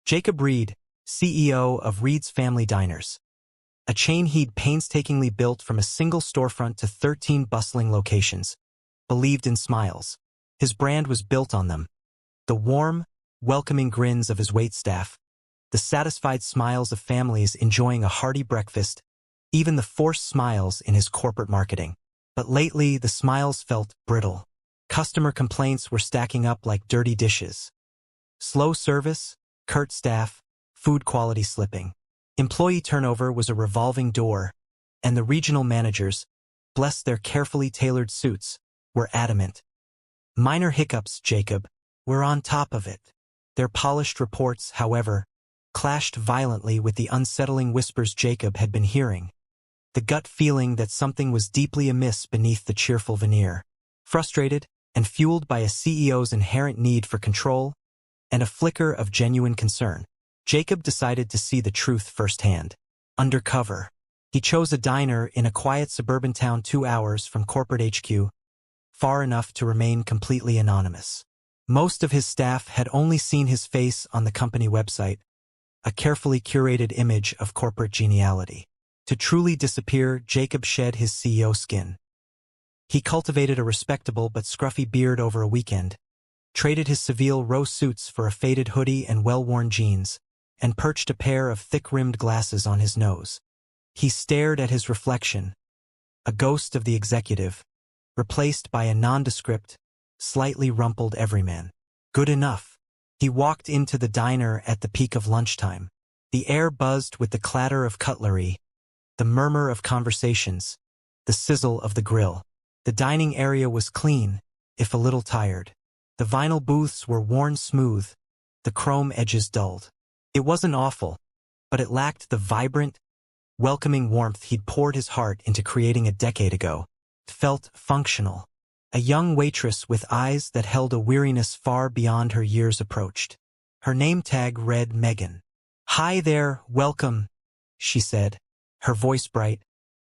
Jacob Reed, CEO of Reed's Family Diners, a chain he'd painstakingly built from a single storefront to 13 bustling locations, believed in smiles. His brand was built on them. The warm, welcoming grins of his waitstaff, the satisfied smiles of families enjoying a hearty breakfast, even the forced smiles in his corporate marketing. But lately, the smiles felt brittle. Customer complaints were stacking up like dirty dishes. Slow service, curt staff, food quality slipping. Employee turnover was a revolving door, and the regional managers, bless their carefully tailored suits, were adamant. Minor hiccups, Jacob, were on top of it. Their polished reports, however, clashed violently with the unsettling whispers Jacob had been hearing. The gut feeling that something was deeply amiss beneath the cheerful veneer. Frustrated and fueled by a CEO's inherent need for control and a flicker of genuine concern, Jacob decided to see the truth firsthand. Undercover. He chose a diner in a quiet suburban town 2 hours from corporate HQ, far enough to remain completely anonymous. Most of his staff had only seen his face on the company website, a carefully curated image of corporate geniality. To truly disappear, Jacob shed his CEO skin. He cultivated a respectable but scruffy beard over a weekend, traded his Seville row suits for a faded hoodie and well-worn jeans, and perched a pair of thick-rimmed glasses on his nose. He stared at his reflection, a ghost of the executive, replaced by a nondescript, slightly rumpled everyman. Good enough. He walked into the diner at the peak of lunchtime. The air buzzed with the clatter of cutlery, the murmur of conversations, the sizzle of the grill. The dining area was clean, if a little tired. The vinyl booths were worn smooth, the chrome edges dulled. It wasn't awful, but it lacked the vibrant, welcoming warmth he'd poured his heart into creating a decade ago. It felt functional. A young waitress with eyes that held a weariness far beyond her years approached. Her name tag read Megan. "Hi there, welcome," she said, her voice bright,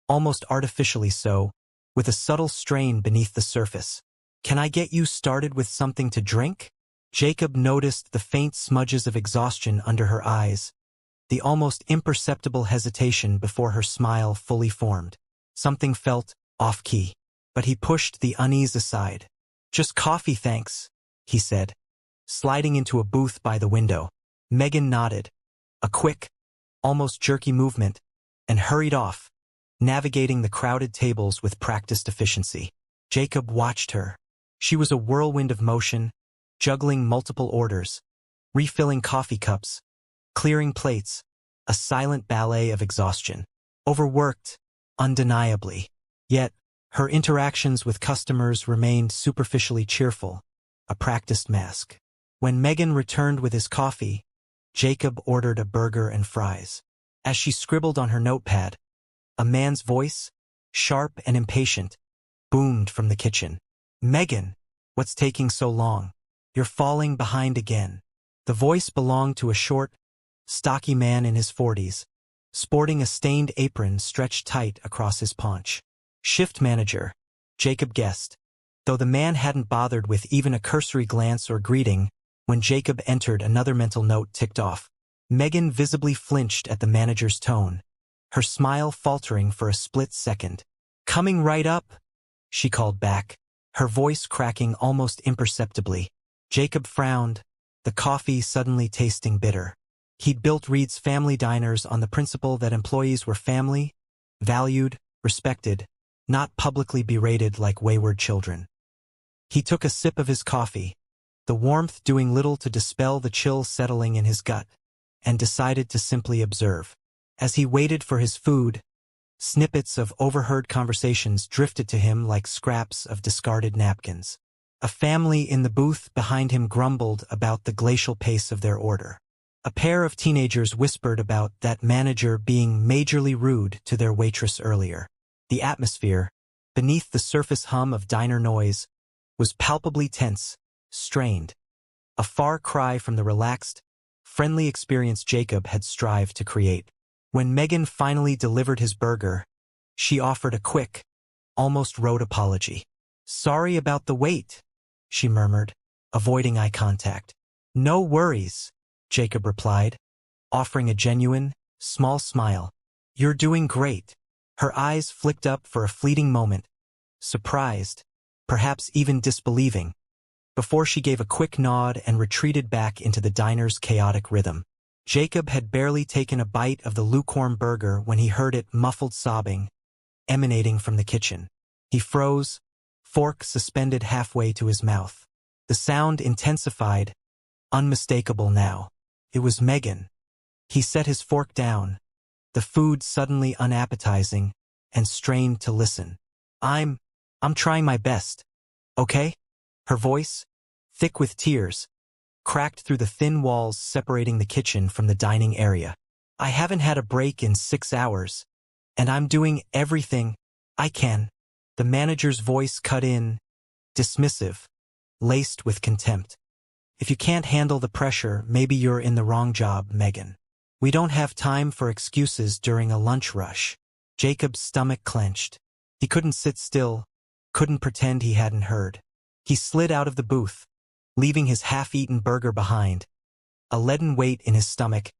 almost artificially so, with a subtle strain beneath the surface. "Can I get you started with something to drink?" Jacob noticed the faint smudges of exhaustion under her eyes, the almost imperceptible hesitation before her smile fully formed. Something felt off-key, but he pushed the unease aside. "Just coffee, thanks," he said, sliding into a booth by the window. Megan nodded, a quick, almost jerky movement, and hurried off, navigating the crowded tables with practiced efficiency. Jacob watched her. She was a whirlwind of motion, juggling multiple orders, refilling coffee cups, clearing plates, a silent ballet of exhaustion. Overworked, undeniably. Yet, her interactions with customers remained superficially cheerful, a practiced mask. When Megan returned with his coffee, Jacob ordered a burger and fries. As she scribbled on her notepad, a man's voice, sharp and impatient, boomed from the kitchen. "Megan, what's taking so long? You're falling behind again." The voice belonged to a short, stocky man in his 40s, sporting a stained apron stretched tight across his paunch. Shift manager, Jacob guessed, though the man hadn't bothered with even a cursory glance or greeting. When Jacob entered, another mental note ticked off. Megan visibly flinched at the manager's tone, her smile faltering for a split second. "Coming right up," she called back, her voice cracking almost imperceptibly. Jacob frowned, the coffee suddenly tasting bitter. He'd built Reed's Family Diners on the principle that employees were family, valued, respected, not publicly berated like wayward children. He took a sip of his coffee, the warmth doing little to dispel the chill settling in his gut, and decided to simply observe. As he waited for his food, snippets of overheard conversations drifted to him like scraps of discarded napkins. A family in the booth behind him grumbled about the glacial pace of their order. A pair of teenagers whispered about that manager being majorly rude to their waitress earlier. The atmosphere, beneath the surface hum of diner noise, was palpably tense, strained. A far cry from the relaxed, friendly experience Jacob had strived to create. When Megan finally delivered his burger, she offered a quick, almost rote apology. "Sorry about the wait," she murmured, avoiding eye contact. "No worries," Jacob replied, offering a genuine, small smile. You're doing great. Her eyes flicked up for a fleeting moment, surprised, perhaps even disbelieving, before she gave a quick nod and retreated back into the diner's chaotic rhythm. Jacob had barely taken a bite of the lukewarm burger when he heard it muffled sobbing, emanating from the kitchen. He froze, fork suspended halfway to his mouth. The sound intensified, unmistakable now. It was Megan. He set his fork down, the food suddenly unappetizing, and strained to listen. I'm trying my best. Okay? Her voice, thick with tears, cracked through the thin walls separating the kitchen from the dining area. I haven't had a break in 6 hours, and I'm doing everything I can. The manager's voice cut in, dismissive, laced with contempt. If you can't handle the pressure, maybe you're in the wrong job, Megan. We don't have time for excuses during a lunch rush. Jacob's stomach clenched. He couldn't sit still, couldn't pretend he hadn't heard. He slid out of the booth, leaving his half-eaten burger behind, a leaden weight in his stomach,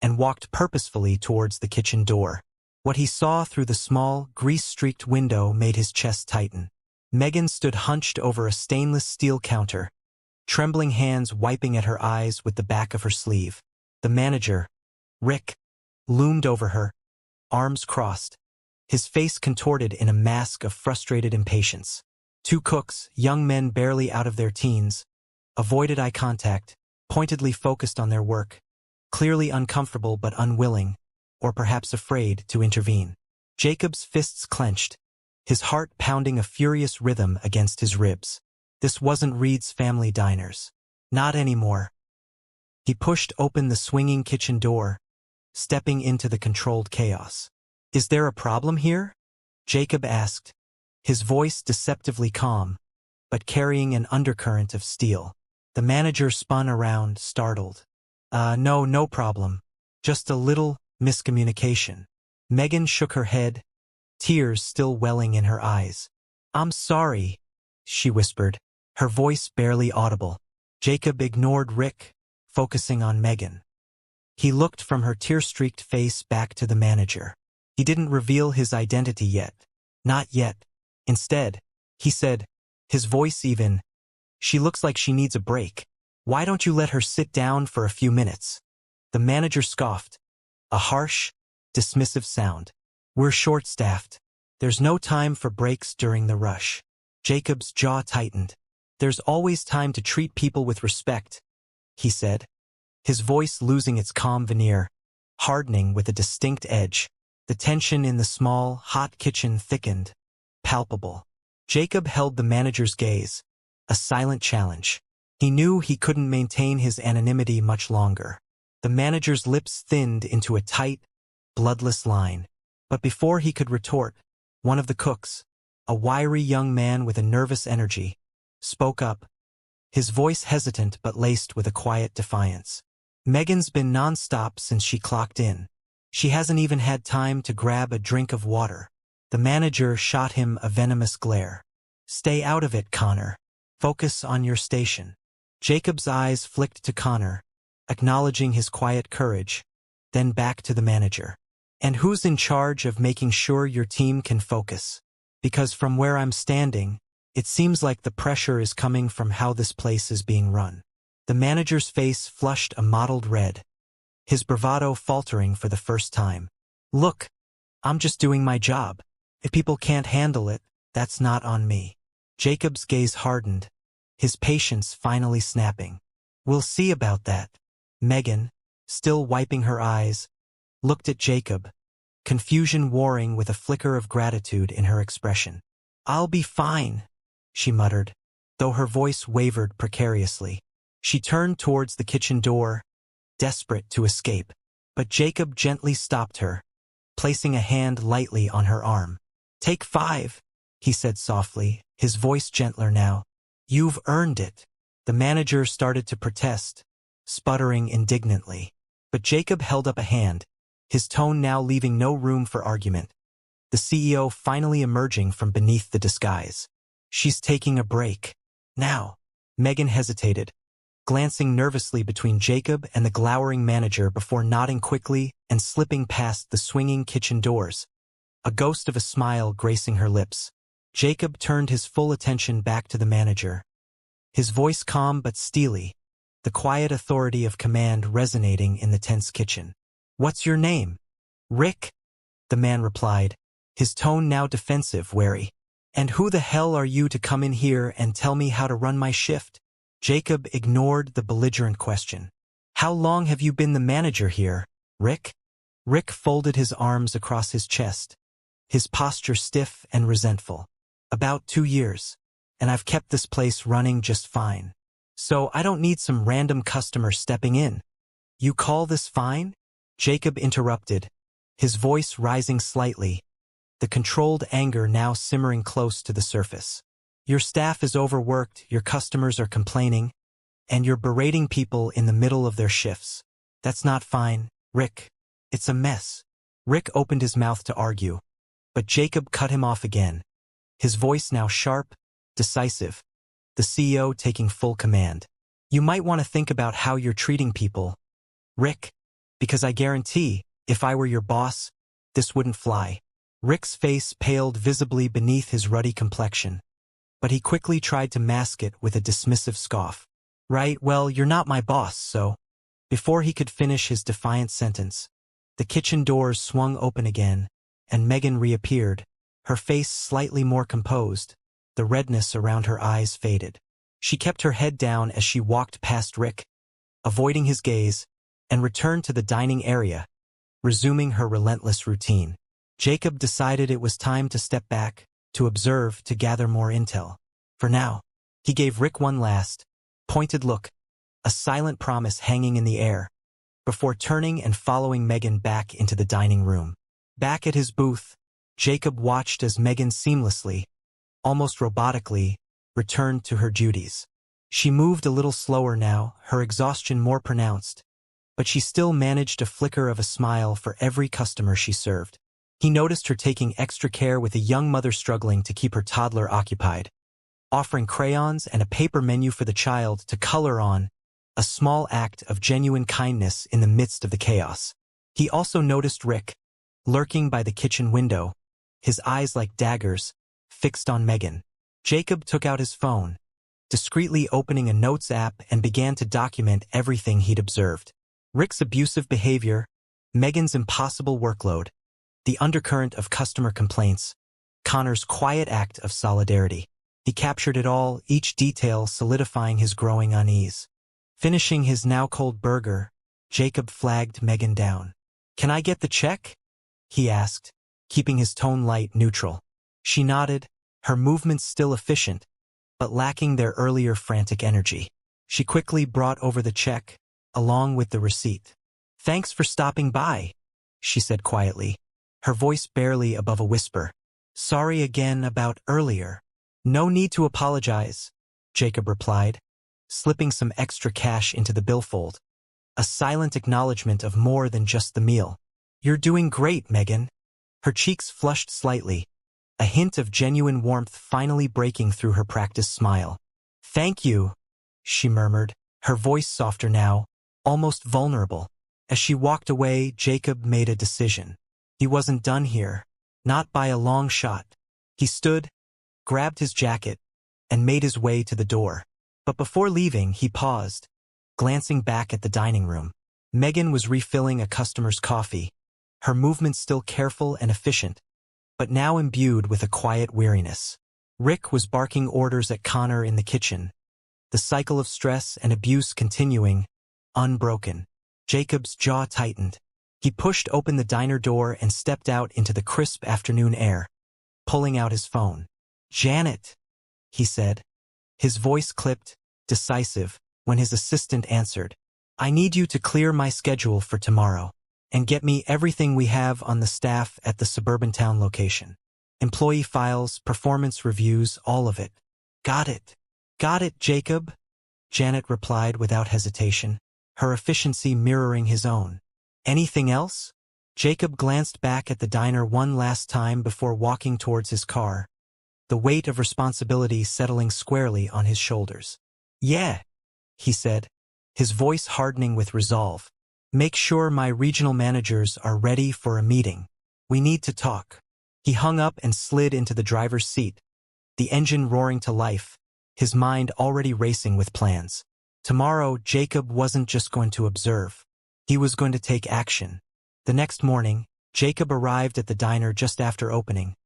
and walked purposefully towards the kitchen door. What he saw through the small, grease-streaked window made his chest tighten. Megan stood hunched over a stainless steel counter, trembling hands wiping at her eyes with the back of her sleeve. The manager, Rick, loomed over her, arms crossed, his face contorted in a mask of frustrated impatience. 2 cooks, young men barely out of their teens, avoided eye contact, pointedly focused on their work, clearly uncomfortable but unwilling, or perhaps afraid, to intervene. Jacob's fists clenched, his heart pounding a furious rhythm against his ribs. This wasn't Reed's family diners. Not anymore. He pushed open the swinging kitchen door, stepping into the controlled chaos. Is there a problem here? Jacob asked, his voice deceptively calm, but carrying an undercurrent of steel. The manager spun around, startled. No problem. Just a little miscommunication. Megan shook her head, tears still welling in her eyes. I'm sorry, she whispered, her voice barely audible. Jacob ignored Rick, focusing on Megan. He looked from her tear-streaked face back to the manager. He didn't reveal his identity yet. Not yet. Instead, he said, his voice even, she looks like she needs a break. Why don't you let her sit down for a few minutes? The manager scoffed, a harsh, dismissive sound. We're short-staffed. There's no time for breaks during the rush. Jacob's jaw tightened. There's always time to treat people with respect, he said, his voice losing its calm veneer, hardening with a distinct edge. The tension in the small, hot kitchen thickened, palpable. Jacob held the manager's gaze, a silent challenge. He knew he couldn't maintain his anonymity much longer. The manager's lips thinned into a tight, bloodless line. But before he could retort, one of the cooks, a wiry young man with a nervous energy, spoke up, his voice hesitant but laced with a quiet defiance. Megan's been nonstop since she clocked in. She hasn't even had time to grab a drink of water. The manager shot him a venomous glare. Stay out of it, Connor. Focus on your station. Jacob's eyes flicked to Connor, acknowledging his quiet courage, then back to the manager. And who's in charge of making sure your team can focus? Because from where I'm standing, it seems like the pressure is coming from how this place is being run. The manager's face flushed a mottled red, his bravado faltering for the first time. Look, I'm just doing my job. If people can't handle it, that's not on me. Jacob's gaze hardened, his patience finally snapping. We'll see about that. Megan, still wiping her eyes, looked at Jacob, confusion warring with a flicker of gratitude in her expression. I'll be fine, she muttered, though her voice wavered precariously. She turned towards the kitchen door, desperate to escape, but Jacob gently stopped her, placing a hand lightly on her arm. Take 5, he said softly, his voice gentler now. You've earned it. The manager started to protest, sputtering indignantly. But Jacob held up a hand, his tone now leaving no room for argument. The CEO finally emerging from beneath the disguise. She's taking a break. Now. Megan hesitated, glancing nervously between Jacob and the glowering manager before nodding quickly and slipping past the swinging kitchen doors, a ghost of a smile gracing her lips. Jacob turned his full attention back to the manager, his voice calm but steely, the quiet authority of command resonating in the tense kitchen. "What's your name?" "Rick," the man replied, his tone now defensive, wary. "And who the hell are you to come in here and tell me how to run my shift?" Jacob ignored the belligerent question. "How long have you been the manager here, Rick?" Rick folded his arms across his chest, his posture stiff and resentful. "About 2 years, and I've kept this place running just fine. So I don't need some random customer stepping in." "You call this fine?" Jacob interrupted, his voice rising slightly, the controlled anger now simmering close to the surface. "Your staff is overworked, your customers are complaining, and you're berating people in the middle of their shifts. That's not fine, Rick. It's a mess." Rick opened his mouth to argue, but Jacob cut him off again, his voice now sharp, decisive, the CEO taking full command. "You might want to think about how you're treating people, Rick, because I guarantee, if I were your boss, this wouldn't fly." Rick's face paled visibly beneath his ruddy complexion, but he quickly tried to mask it with a dismissive scoff. "Right, well, you're not my boss, so—" Before he could finish his defiant sentence, the kitchen doors swung open again, and Megan reappeared, her face slightly more composed, the redness around her eyes faded. She kept her head down as she walked past Rick, avoiding his gaze, and returned to the dining area, resuming her relentless routine. Jacob decided it was time to step back, to observe, to gather more intel. For now, he gave Rick one last, pointed look, a silent promise hanging in the air, before turning and following Megan back into the dining room. Back at his booth, Jacob watched as Megan seamlessly, almost robotically, returned to her duties. She moved a little slower now, her exhaustion more pronounced, but she still managed a flicker of a smile for every customer she served. He noticed her taking extra care with a young mother struggling to keep her toddler occupied, offering crayons and a paper menu for the child to color on, a small act of genuine kindness in the midst of the chaos. He also noticed Rick, lurking by the kitchen window, his eyes like daggers, fixed on Megan. Jacob took out his phone, discreetly opening a notes app, and began to document everything he'd observed. Rick's abusive behavior, Megan's impossible workload, the undercurrent of customer complaints, Connor's quiet act of solidarity. He captured it all, each detail solidifying his growing unease. Finishing his now-cold burger, Jacob flagged Megan down. "Can I get the check?" he asked, keeping his tone light, neutral. She nodded, her movements still efficient, but lacking their earlier frantic energy. She quickly brought over the check, along with the receipt. "Thanks for stopping by," she said quietly, her voice barely above a whisper. "Sorry again about earlier." "No need to apologize," Jacob replied, slipping some extra cash into the billfold, a silent acknowledgement of more than just the meal. "You're doing great, Megan." Her cheeks flushed slightly, a hint of genuine warmth finally breaking through her practiced smile. "Thank you," she murmured, her voice softer now, almost vulnerable. As she walked away, Jacob made a decision. He wasn't done here, not by a long shot. He stood, grabbed his jacket, and made his way to the door. But before leaving, he paused, glancing back at the dining room. Megan was refilling a customer's coffee, her movements still careful and efficient, but now imbued with a quiet weariness. Rick was barking orders at Connor in the kitchen, the cycle of stress and abuse continuing, unbroken. Jacob's jaw tightened. He pushed open the diner door and stepped out into the crisp afternoon air, pulling out his phone. "Janet," he said, his voice clipped, decisive, when his assistant answered. "I need you to clear my schedule for tomorrow, and get me everything we have on the staff at the suburban town location. Employee files, performance reviews, all of it." "Got it. Got it, Jacob," Janet replied without hesitation, her efficiency mirroring his own. "Anything else?" Jacob glanced back at the diner one last time before walking towards his car, the weight of responsibility settling squarely on his shoulders. "Yeah," he said, his voice hardening with resolve. "Make sure my regional managers are ready for a meeting. We need to talk." He hung up and slid into the driver's seat, the engine roaring to life, his mind already racing with plans. Tomorrow, Jacob wasn't just going to observe. He was going to take action. The next morning, Jacob arrived at the diner just after opening,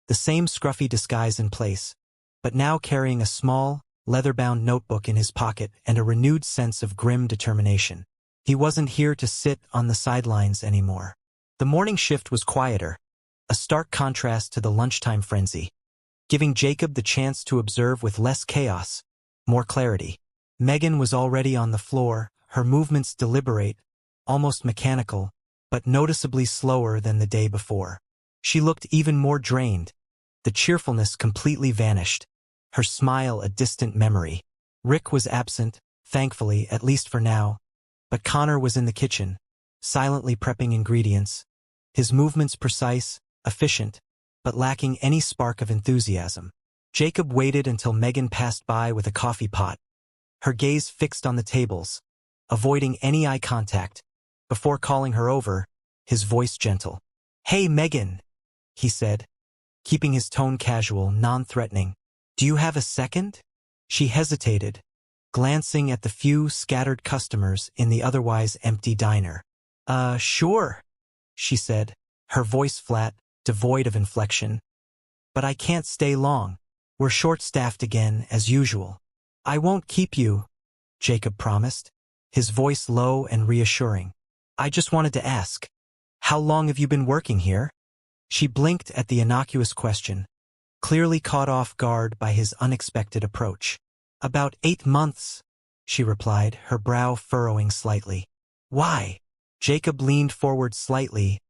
the same scruffy disguise in place, but now carrying a small, leather-bound notebook in his pocket and a renewed sense of grim determination. He wasn't here to sit on the sidelines anymore. The morning shift was quieter, a stark contrast to the lunchtime frenzy, giving Jacob the chance to observe with less chaos, more clarity. Megan was already on the floor, her movements deliberate, almost mechanical, but noticeably slower than the day before. She looked even more drained. The cheerfulness completely vanished, her smile a distant memory. Rick was absent, thankfully, at least for now, but Connor was in the kitchen, silently prepping ingredients, his movements precise, efficient, but lacking any spark of enthusiasm. Jacob waited until Megan passed by with a coffee pot, her gaze fixed on the tables, avoiding any eye contact, before calling her over, his voice gentle. "Hey, Megan," he said, keeping his tone casual, non-threatening. "Do you have a second?" She hesitated, glancing at the few scattered customers in the otherwise empty diner. Sure," she said, her voice flat, devoid of inflection. "But I can't stay long. We're short-staffed again, as usual." "I won't keep you," Jacob promised, his voice low and reassuring. "I just wanted to ask, how long have you been working here?" She blinked at the innocuous question, clearly caught off guard by his unexpected approach. "About 8 months," she replied, her brow furrowing slightly. "Why?" Jacob leaned forward slightly,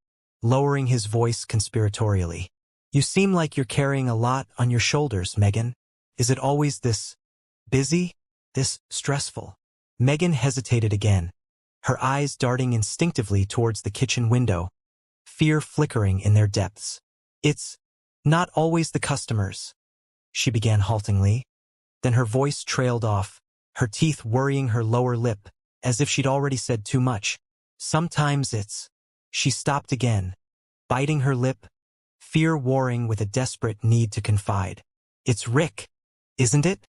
lowering his voice conspiratorially. "You seem like you're carrying a lot on your shoulders, Megan. Is it always this busy, this stressful?" Megan hesitated again, her eyes darting instinctively towards the kitchen window, fear flickering in their depths. "It's not always the customers," she began haltingly. Then her voice trailed off, her teeth worrying her lower lip, as if she'd already said too much. "Sometimes it's—" She stopped again, biting her lip, fear warring with a desperate need to confide. "It's Rick, isn't it?"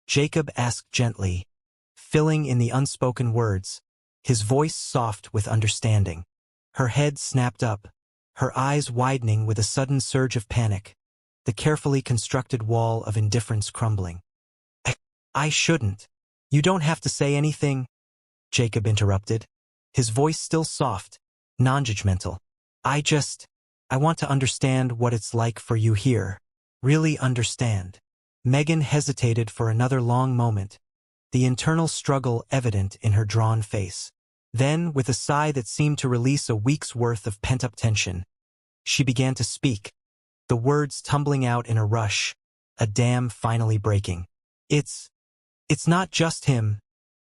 Jacob asked gently, filling in the unspoken words, his voice soft with understanding. Her head snapped up, her eyes widening with a sudden surge of panic, the carefully constructed wall of indifference crumbling. I shouldn't. You don't have to say anything," Jacob interrupted, his voice still soft, non-judgmental. I want to understand what it's like for you here. Really understand." Megan hesitated for another long moment, the internal struggle evident in her drawn face. Then, with a sigh that seemed to release a week's worth of pent-up tension, she began to speak, the words tumbling out in a rush, a dam finally breaking. It's not just him,"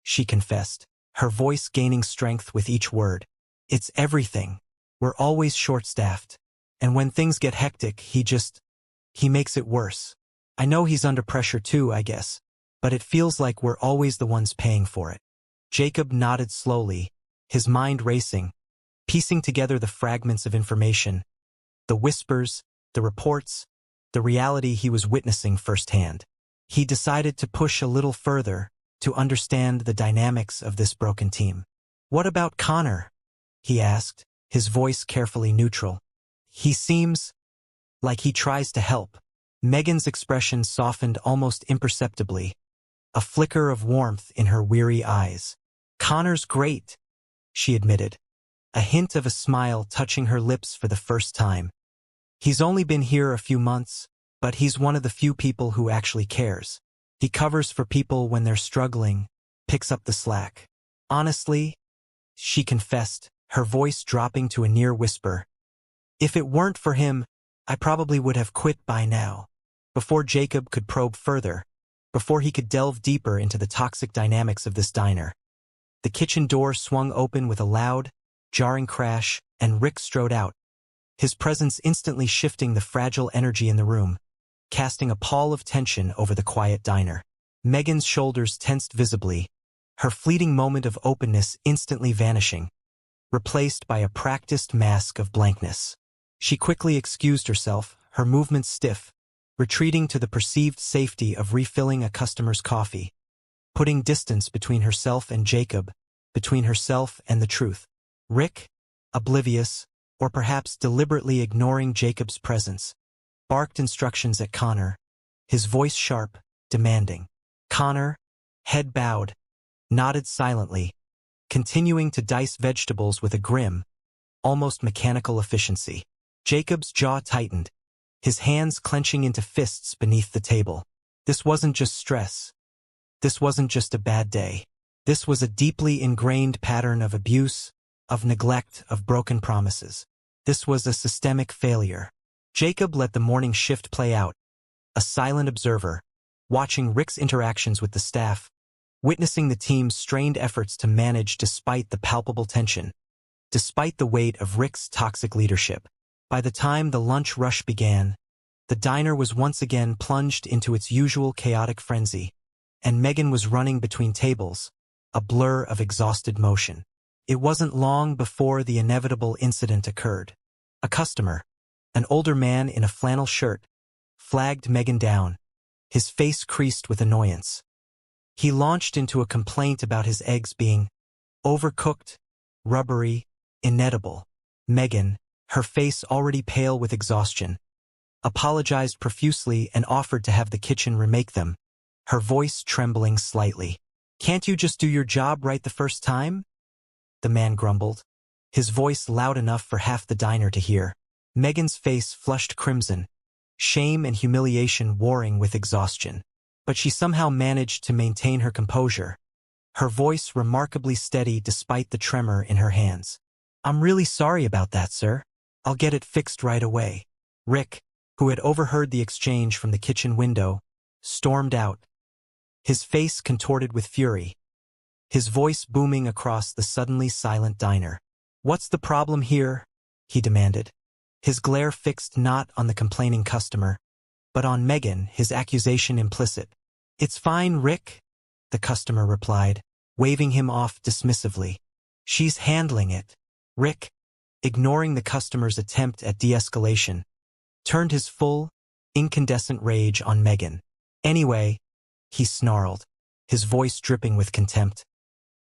she confessed, her voice gaining strength with each word. "It's everything. We're always short-staffed. And when things get hectic, he makes it worse. I know he's under pressure too, I guess, but it feels like we're always the ones paying for it." Jacob nodded slowly, his mind racing, piecing together the fragments of information, the whispers, the reports, the reality he was witnessing firsthand. He decided to push a little further to understand the dynamics of this broken team. "What about Connor?" he asked, his voice carefully neutral. "He seems like he tries to help." Megan's expression softened almost imperceptibly, a flicker of warmth in her weary eyes. "Connor's great," she admitted, a hint of a smile touching her lips for the first time. "He's only been here a few months, but he's one of the few people who actually cares. He covers for people when they're struggling, picks up the slack. Honestly," she confessed, her voice dropping to a near whisper, "if it weren't for him, I probably would have quit by now." Before Jacob could probe further, before he could delve deeper into the toxic dynamics of this diner, the kitchen door swung open with a loud, jarring crash, and Rick strode out, his presence instantly shifting the fragile energy in the room, casting a pall of tension over the quiet diner. Megan's shoulders tensed visibly, her fleeting moment of openness instantly vanishing, replaced by a practiced mask of blankness. She quickly excused herself, her movements stiff, retreating to the perceived safety of refilling a customer's coffee, putting distance between herself and Jacob, between herself and the truth. Rick, oblivious, or perhaps deliberately ignoring Jacob's presence, barked instructions at Connor, his voice sharp, demanding. Connor, head bowed, nodded silently, continuing to dice vegetables with a grim, almost mechanical efficiency. Jacob's jaw tightened, his hands clenching into fists beneath the table. This wasn't just stress. This wasn't just a bad day. This was a deeply ingrained pattern of abuse, of neglect, of broken promises. This was a systemic failure. Jacob let the morning shift play out, a silent observer, watching Rick's interactions with the staff, witnessing the team's strained efforts to manage despite the palpable tension, despite the weight of Rick's toxic leadership. By the time the lunch rush began, the diner was once again plunged into its usual chaotic frenzy, and Megan was running between tables, a blur of exhausted motion. It wasn't long before the inevitable incident occurred. A customer, an older man in a flannel shirt, flagged Megan down, his face creased with annoyance. He launched into a complaint about his eggs being overcooked, rubbery, inedible. Megan, her face already pale with exhaustion, apologized profusely and offered to have the kitchen remake them, her voice trembling slightly. "Can't you just do your job right the first time?" the man grumbled, his voice loud enough for half the diner to hear. Megan's face flushed crimson, shame and humiliation warring with exhaustion. But she somehow managed to maintain her composure, her voice remarkably steady despite the tremor in her hands. "I'm really sorry about that, sir. I'll get it fixed right away." Rick, who had overheard the exchange from the kitchen window, stormed out, his face contorted with fury, his voice booming across the suddenly silent diner. "What's the problem here?" he demanded, his glare fixed not on the complaining customer, but on Megan, his accusation implicit. "It's fine, Rick," the customer replied, waving him off dismissively. "She's handling it." Rick, ignoring the customer's attempt at de-escalation, turned his full, incandescent rage on Megan. "Anyway," he snarled, his voice dripping with contempt,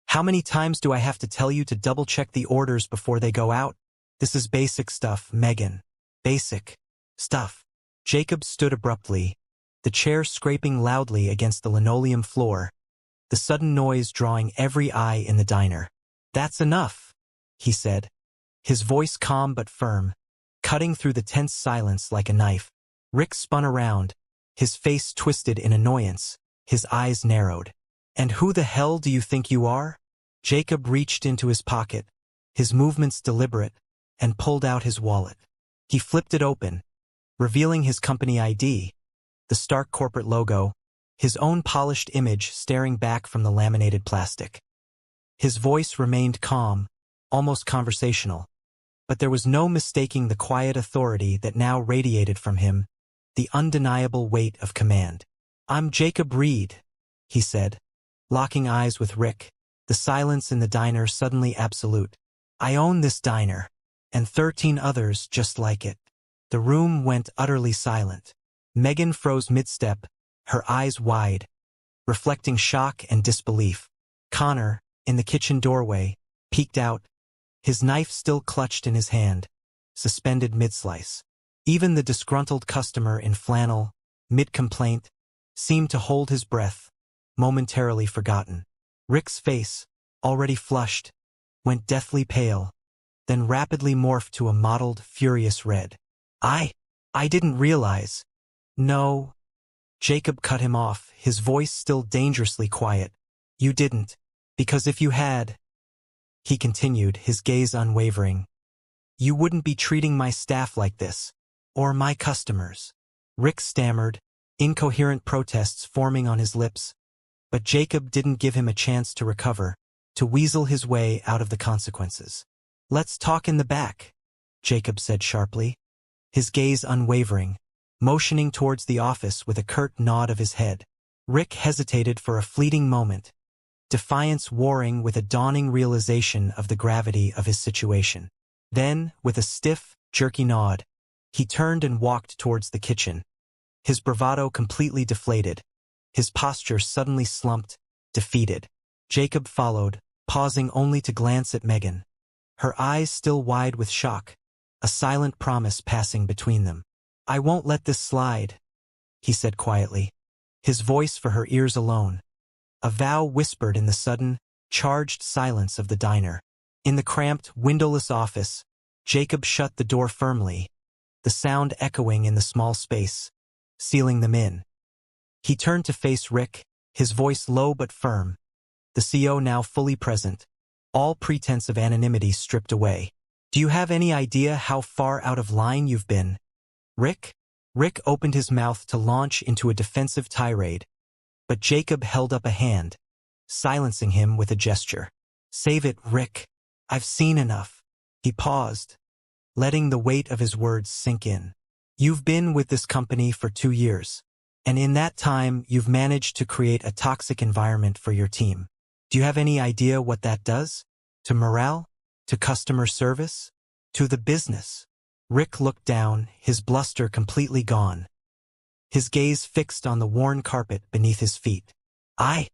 "how many times do I have to tell you to double-check the orders before they go out? This is basic stuff, Megan. Basic stuff." Jacob stood abruptly, the chair scraping loudly against the linoleum floor, the sudden noise drawing every eye in the diner. "That's enough," he said, his voice calm but firm, cutting through the tense silence like a knife. Rick spun around, his face twisted in annoyance, his eyes narrowed. "And who the hell do you think you are?" Jacob reached into his pocket, his movements deliberate, and pulled out his wallet. He flipped it open, revealing his company ID, the stark corporate logo, his own polished image staring back from the laminated plastic. His voice remained calm, almost conversational, but there was no mistaking the quiet authority that now radiated from him, the undeniable weight of command. "I'm Jacob Reed," he said, locking eyes with Rick, the silence in the diner suddenly absolute. "I own this diner, and 13 others just like it." The room went utterly silent. Megan froze mid-step, her eyes wide, reflecting shock and disbelief. Connor, in the kitchen doorway, peeked out, his knife still clutched in his hand, suspended mid-slice. Even the disgruntled customer in flannel, mid-complaint, seemed to hold his breath, momentarily forgotten. Rick's face, already flushed, went deathly pale, then rapidly morphed to a mottled, furious red. I didn't realize." "No." Jacob cut him off, his voice still dangerously quiet. "You didn't. Because if you had," he continued, his gaze unwavering, "you wouldn't be treating my staff like this. Or my customers." Rick stammered, incoherent protests forming on his lips, but Jacob didn't give him a chance to recover, to weasel his way out of the consequences. "Let's talk in the back," Jacob said sharply, his gaze unwavering, motioning towards the office with a curt nod of his head. Rick hesitated for a fleeting moment, defiance warring with a dawning realization of the gravity of his situation. Then, with a stiff, jerky nod, he turned and walked towards the kitchen. His bravado completely deflated. His posture suddenly slumped, defeated. Jacob followed, pausing only to glance at Megan. Her eyes still wide with shock, a silent promise passing between them. "I won't let this slide," he said quietly, his voice for her ears alone. A vow whispered in the sudden, charged silence of the diner. In the cramped, windowless office, Jacob shut the door firmly, the sound echoing in the small space, sealing them in. He turned to face Rick, his voice low but firm, the CO now fully present, all pretense of anonymity stripped away. "Do you have any idea how far out of line you've been, Rick?" Rick opened his mouth to launch into a defensive tirade, but Jacob held up a hand, silencing him with a gesture. "Save it, Rick. I've seen enough." He paused, letting the weight of his words sink in. "You've been with this company for 2 years, and in that time you've managed to create a toxic environment for your team. Do you have any idea what that does? To morale? To customer service? To the business?" Rick looked down, his bluster completely gone, his gaze fixed on the worn carpet beneath his feet. I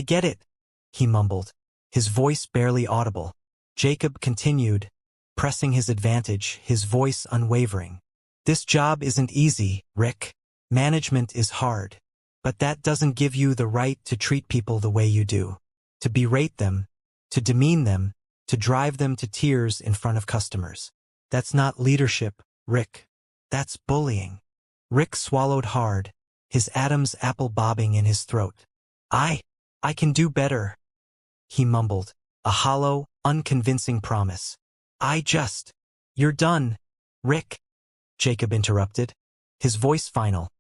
get it," he mumbled, his voice barely audible. Jacob continued, pressing his advantage, his voice unwavering. "This job isn't easy, Rick. Management is hard. But that doesn't give you the right to treat people the way you do. To berate them, to demean them, to drive them to tears in front of customers. That's not leadership, Rick. That's bullying." Rick swallowed hard, his Adam's apple bobbing in his throat. I can do better," he mumbled, a hollow, unconvincing promise. "You're done, Rick," Jacob interrupted, his voice final,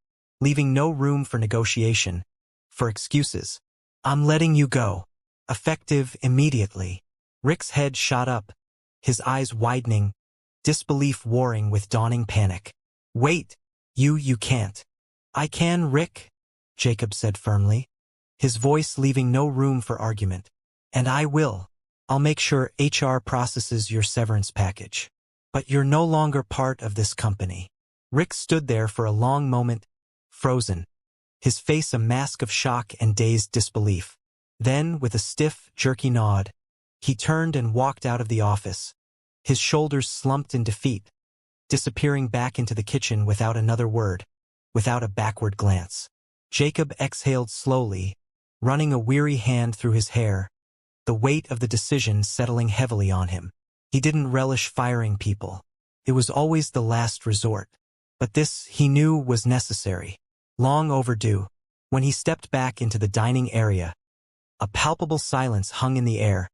leaving no room for negotiation, for excuses. "I'm letting you go. Effective immediately." Rick's head shot up, his eyes widening, disbelief warring with dawning panic. "Wait, you can't." "I can, Rick," Jacob said firmly, his voice leaving no room for argument. "And I will. I'll make sure HR processes your severance package. But you're no longer part of this company." Rick stood there for a long moment, frozen, his face a mask of shock and dazed disbelief. Then, with a stiff, jerky nod, he turned and walked out of the office, his shoulders slumped in defeat, disappearing back into the kitchen without another word, without a backward glance. Jacob exhaled slowly, running a weary hand through his hair, the weight of the decision settling heavily on him. He didn't relish firing people. It was always the last resort. But this, he knew, was necessary, long overdue. When he stepped back into the dining area, a palpable silence hung in the air,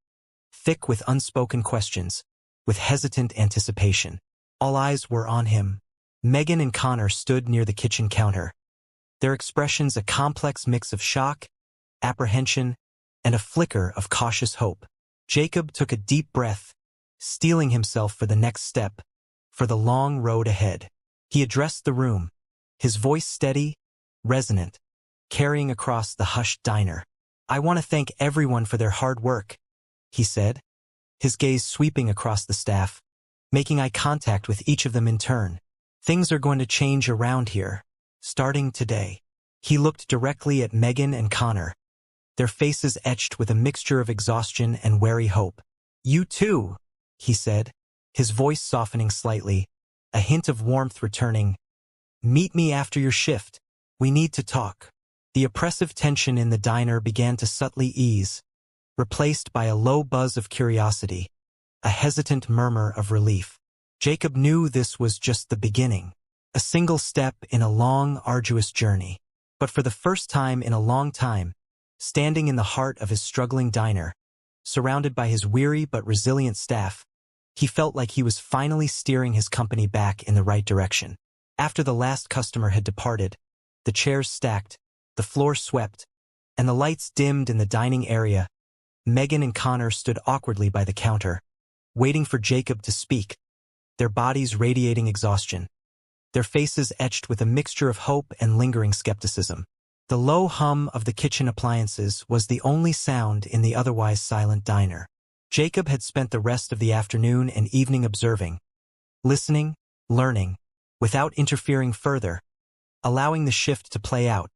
thick with unspoken questions, with hesitant anticipation. All eyes were on him. Megan and Connor stood near the kitchen counter, their expressions a complex mix of shock, apprehension, and a flicker of cautious hope. Jacob took a deep breath, steeling himself for the next step, for the long road ahead. He addressed the room, his voice steady, resonant, carrying across the hushed diner. "I want to thank everyone for their hard work," he said, his gaze sweeping across the staff, making eye contact with each of them in turn. "Things are going to change around here, starting today." He looked directly at Megan and Connor, their faces etched with a mixture of exhaustion and wary hope. "You too," he said, his voice softening slightly, a hint of warmth returning. "Meet me after your shift. We need to talk." The oppressive tension in the diner began to subtly ease, replaced by a low buzz of curiosity, a hesitant murmur of relief. Jacob knew this was just the beginning, a single step in a long, arduous journey. But for the first time in a long time, standing in the heart of his struggling diner, surrounded by his weary but resilient staff, he felt like he was finally steering his company back in the right direction. After the last customer had departed, the chairs stacked, the floor swept, and the lights dimmed in the dining area, Megan and Connor stood awkwardly by the counter, waiting for Jacob to speak, their bodies radiating exhaustion, their faces etched with a mixture of hope and lingering skepticism. The low hum of the kitchen appliances was the only sound in the otherwise silent diner. Jacob had spent the rest of the afternoon and evening observing, listening, learning, without interfering further, allowing the shift to play out,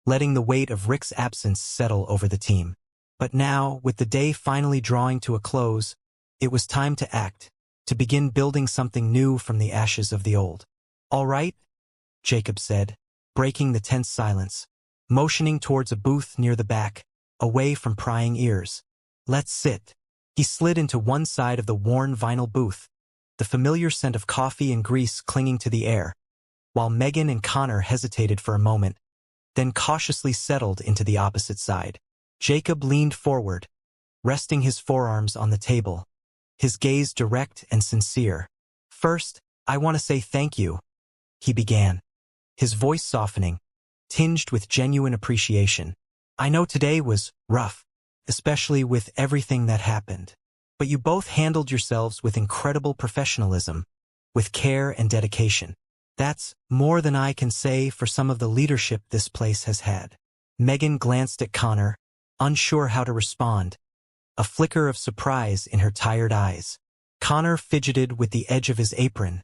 letting the weight of Rick's absence settle over the team. But now, with the day finally drawing to a close, it was time to act, to begin building something new from the ashes of the old. "All right," Jacob said, breaking the tense silence, motioning towards a booth near the back, away from prying ears. "Let's sit." He slid into one side of the worn vinyl booth, the familiar scent of coffee and grease clinging to the air, while Megan and Connor hesitated for a moment, then cautiously settled into the opposite side. Jacob leaned forward, resting his forearms on the table, his gaze direct and sincere. "First, I want to say thank you," he began, his voice softening, tinged with genuine appreciation. "I know today was rough, especially with everything that happened. But you both handled yourselves with incredible professionalism, with care and dedication. That's more than I can say for some of the leadership this place has had." Megan glanced at Connor, unsure how to respond, a flicker of surprise in her tired eyes. Connor fidgeted with the edge of his apron,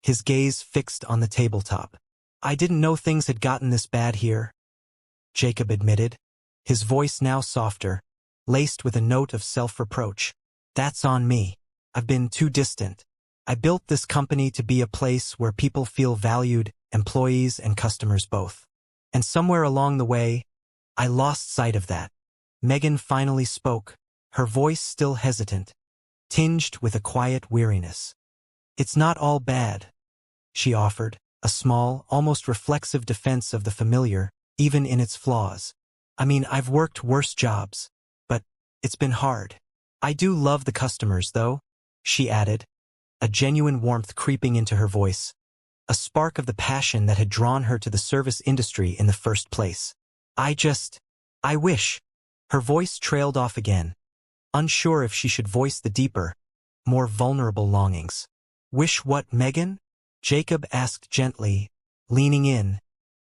his gaze fixed on the tabletop. "I didn't know things had gotten this bad here," Jacob admitted, his voice now softer, laced with a note of self-reproach. "That's on me. I've been too distant. I built this company to be a place where people feel valued, employees and customers both. And somewhere along the way, I lost sight of that." Megan finally spoke, her voice still hesitant, tinged with a quiet weariness. "It's not all bad," she offered, a small, almost reflexive defense of the familiar, even in its flaws. "I mean, I've worked worse jobs, but it's been hard. I do love the customers, though," she added, a genuine warmth creeping into her voice, a spark of the passion that had drawn her to the service industry in the first place. I wish." Her voice trailed off again, unsure if she should voice the deeper, more vulnerable longings. "Wish what, Megan?" Jacob asked gently, leaning in,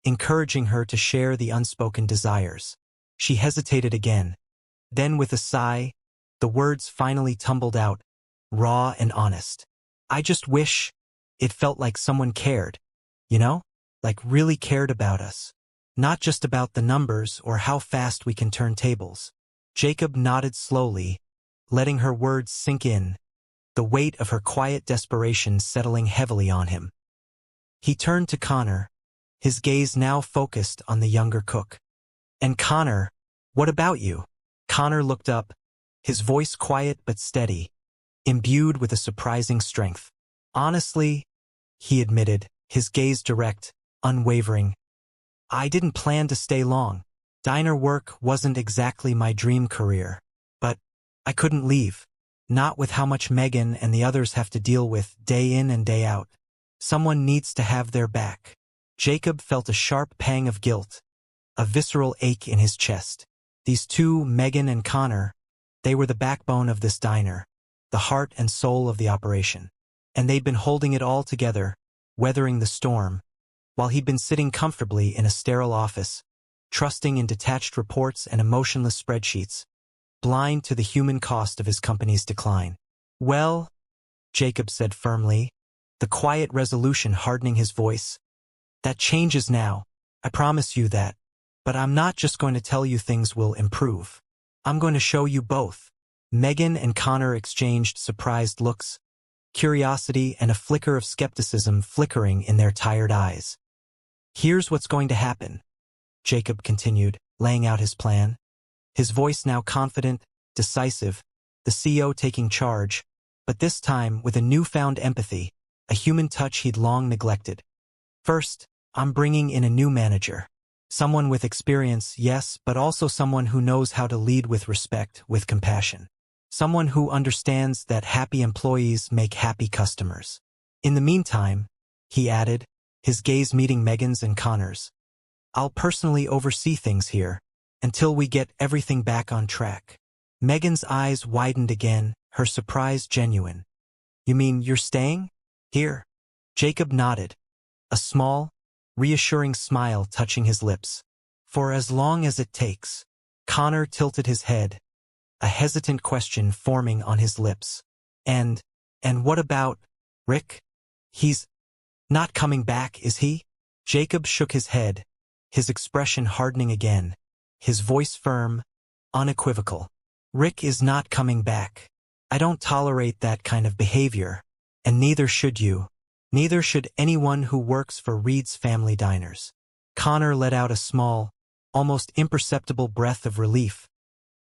encouraging her to share the unspoken desires. She hesitated again. Then with a sigh, the words finally tumbled out, raw and honest. "I just wish it felt like someone cared, you know? Like really cared about us. Not just about the numbers or how fast we can turn tables." Jacob nodded slowly, letting her words sink in, the weight of her quiet desperation settling heavily on him. He turned to Connor, his gaze now focused on the younger cook. "And Connor, what about you?" Connor looked up, his voice quiet but steady, imbued with a surprising strength. "Honestly," he admitted, his gaze direct, unwavering, "I didn't plan to stay long. Diner work wasn't exactly my dream career. But I couldn't leave. Not with how much Megan and the others have to deal with day in and day out. Someone needs to have their back." Jacob felt a sharp pang of guilt, a visceral ache in his chest. These two, Megan and Connor, they were the backbone of this diner, the heart and soul of the operation. And they'd been holding it all together, weathering the storm, while he'd been sitting comfortably in a sterile office, trusting in detached reports and emotionless spreadsheets, blind to the human cost of his company's decline. "Well," Jacob said firmly, the quiet resolution hardening his voice, "that changes now, I promise you that. But I'm not just going to tell you things will improve. I'm going to show you both." Megan and Connor exchanged surprised looks, curiosity and a flicker of skepticism flickering in their tired eyes. "Here's what's going to happen," Jacob continued, laying out his plan, his voice now confident, decisive, the CEO taking charge, but this time with a newfound empathy, a human touch he'd long neglected. "First, I'm bringing in a new manager. Someone with experience, yes, but also someone who knows how to lead with respect, with compassion. Someone who understands that happy employees make happy customers. In the meantime," he added, his gaze meeting Megan's and Connor's, "I'll personally oversee things here, until we get everything back on track." Megan's eyes widened again, her surprise genuine. "You mean you're staying? Here?" Jacob nodded, a small, reassuring smile touching his lips. For as long as it takes. Connor tilted his head, a hesitant question forming on his lips. And what about Rick? He's not coming back, is he? Jacob shook his head, his expression hardening again, his voice firm, unequivocal. Rick is not coming back. I don't tolerate that kind of behavior, and neither should you. Neither should anyone who works for Reed's Family Diners. Connor let out a small, almost imperceptible breath of relief,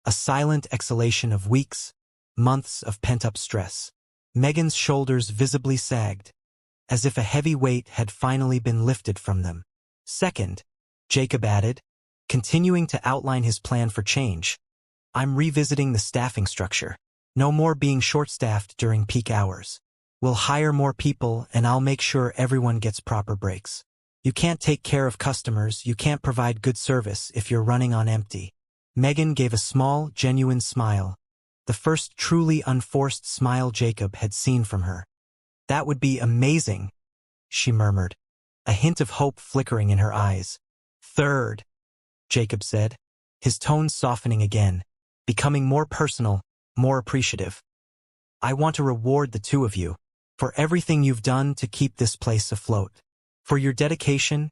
a silent exhalation of weeks, months of pent-up stress. Megan's shoulders visibly sagged, as if a heavy weight had finally been lifted from them. Second, Jacob added, continuing to outline his plan for change, I'm revisiting the staffing structure. No more being short-staffed during peak hours. We'll hire more people and I'll make sure everyone gets proper breaks. You can't take care of customers, you can't provide good service if you're running on empty. Megan gave a small, genuine smile, the first truly unforced smile Jacob had seen from her. That would be amazing, she murmured, a hint of hope flickering in her eyes. Third, Jacob said, his tone softening again, becoming more personal, more appreciative. I want to reward the two of you for everything you've done to keep this place afloat. For your dedication,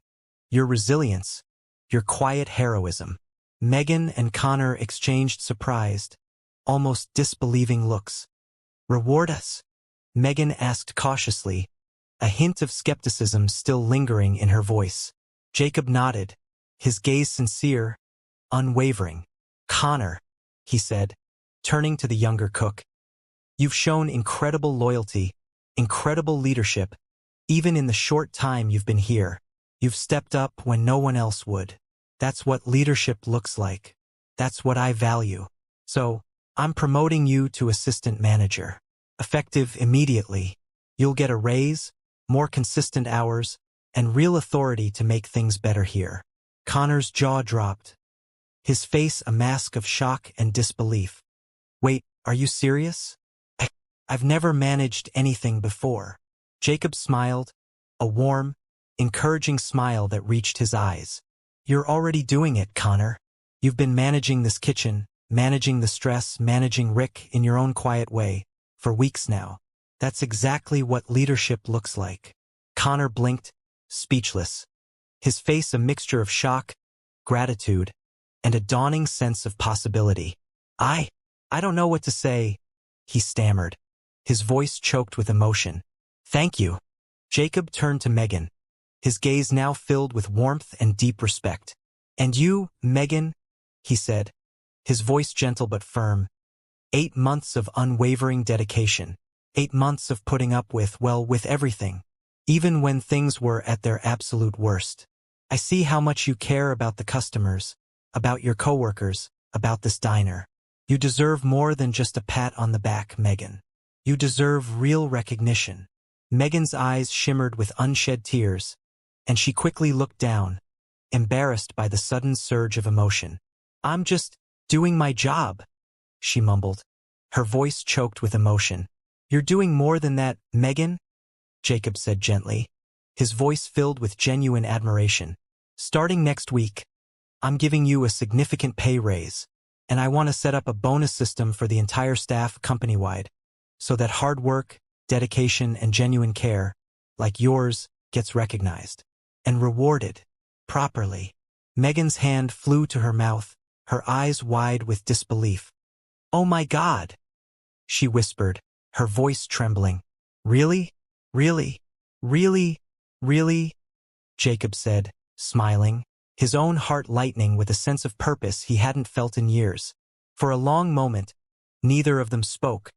your resilience, your quiet heroism. Megan and Connor exchanged surprised, almost disbelieving looks. Reward us? Megan asked cautiously, a hint of skepticism still lingering in her voice. Jacob nodded, his gaze sincere, unwavering. Connor, he said, turning to the younger cook. You've shown incredible loyalty, incredible leadership. Even in the short time you've been here, you've stepped up when no one else would. That's what leadership looks like. That's what I value. So, I'm promoting you to assistant manager. Effective immediately. You'll get a raise, more consistent hours, and real authority to make things better here. Connor's jaw dropped, his face a mask of shock and disbelief. Wait, are you serious? I've never managed anything before. Jacob smiled, a warm, encouraging smile that reached his eyes. You're already doing it, Connor. You've been managing this kitchen, managing the stress, managing Rick in your own quiet way, for weeks now. That's exactly what leadership looks like. Connor blinked, speechless, his face a mixture of shock, gratitude, and a dawning sense of possibility. I don't know what to say, he stammered, his voice choked with emotion. Thank you. Jacob turned to Megan, his gaze now filled with warmth and deep respect. And you, Megan, he said, his voice gentle but firm. 8 months of unwavering dedication. 8 months of putting up with everything. Even when things were at their absolute worst. I see how much you care about the customers, about your coworkers, about this diner. You deserve more than just a pat on the back, Megan. You deserve real recognition. Megan's eyes shimmered with unshed tears, and she quickly looked down, embarrassed by the sudden surge of emotion. I'm just doing my job, she mumbled, her voice choked with emotion. You're doing more than that, Megan, Jacob said gently, his voice filled with genuine admiration. Starting next week, I'm giving you a significant pay raise, and I want to set up a bonus system for the entire staff company-wide, so that hard work, dedication, and genuine care, like yours, gets recognized and rewarded properly. Megan's hand flew to her mouth, her eyes wide with disbelief. Oh my God, she whispered, her voice trembling. Really? Really? Really? Really? Jacob said, smiling, his own heart lightening with a sense of purpose he hadn't felt in years. For a long moment, neither of them spoke,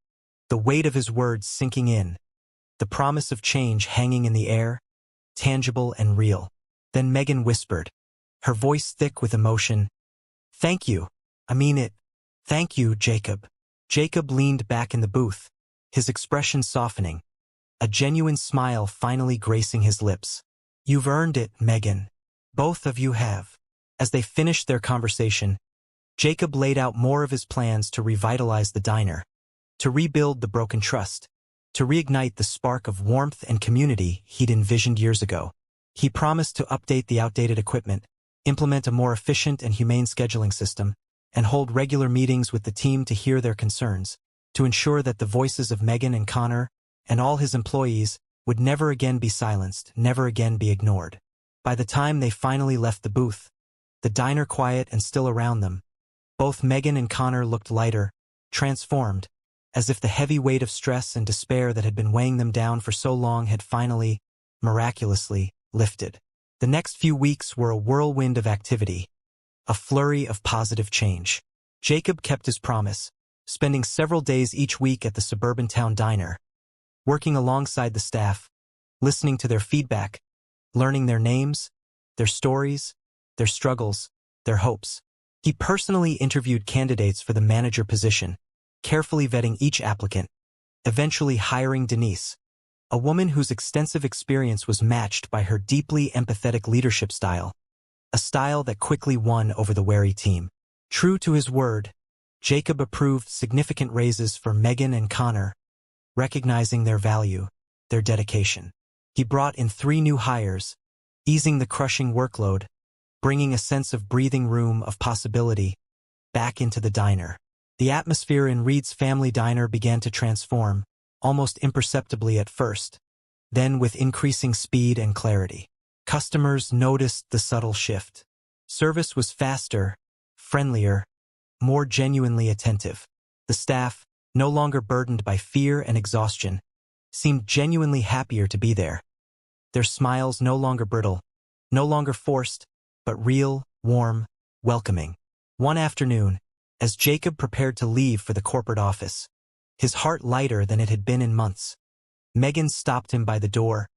the weight of his words sinking in, the promise of change hanging in the air, tangible and real. Then Megan whispered, her voice thick with emotion, Thank you. I mean it. Thank you, Jacob. Jacob leaned back in the booth, his expression softening, a genuine smile finally gracing his lips. You've earned it, Megan. Both of you have. As they finished their conversation, Jacob laid out more of his plans to revitalize the diner, to rebuild the broken trust, to reignite the spark of warmth and community he'd envisioned years ago. He promised to update the outdated equipment, implement a more efficient and humane scheduling system, and hold regular meetings with the team to hear their concerns, to ensure that the voices of Megan and Connor and all his employees would never again be silenced, never again be ignored. By the time they finally left the booth, the diner quiet and still around them, both Megan and Connor looked lighter, transformed, as if the heavy weight of stress and despair that had been weighing them down for so long had finally, miraculously, lifted. The next few weeks were a whirlwind of activity, a flurry of positive change. Jacob kept his promise, spending several days each week at the suburban town diner, working alongside the staff, listening to their feedback, learning their names, their stories, their struggles, their hopes. He personally interviewed candidates for the manager position, carefully vetting each applicant, eventually hiring Denise, a woman whose extensive experience was matched by her deeply empathetic leadership style, a style that quickly won over the wary team. True to his word, Jacob approved significant raises for Megan and Connor, recognizing their value, their dedication. He brought in 3 new hires, easing the crushing workload, bringing a sense of breathing room of possibility back into the diner. The atmosphere in Reed's family diner began to transform, almost imperceptibly at first, then with increasing speed and clarity. Customers noticed the subtle shift. Service was faster, friendlier, more genuinely attentive. The staff, no longer burdened by fear and exhaustion, seemed genuinely happier to be there. Their smiles no longer brittle, no longer forced, but real, warm, welcoming. One afternoon, as Jacob prepared to leave for the corporate office, his heart lighter than it had been in months, Megan stopped him by the door,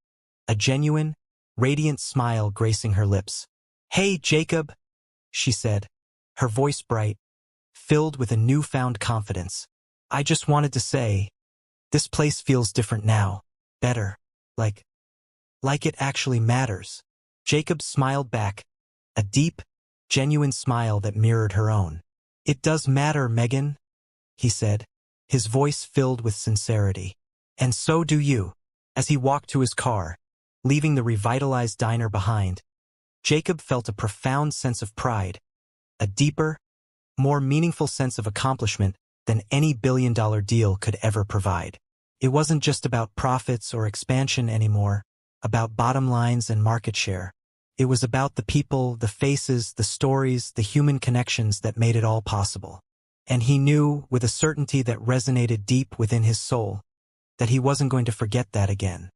a genuine, radiant smile gracing her lips. "Hey, Jacob," she said, her voice bright, filled with a newfound confidence. "I just wanted to say, this place feels different now, better, like it actually matters." Jacob smiled back, a deep, genuine smile that mirrored her own. "It does matter, Megan," he said, his voice filled with sincerity. "And so do you." As he walked to his car, leaving the revitalized diner behind, Jacob felt a profound sense of pride, a deeper, more meaningful sense of accomplishment than any billion-dollar deal could ever provide. It wasn't just about profits or expansion anymore, about bottom lines and market share. It was about the people, the faces, the stories, the human connections that made it all possible. And he knew, with a certainty that resonated deep within his soul, that he wasn't going to forget that again.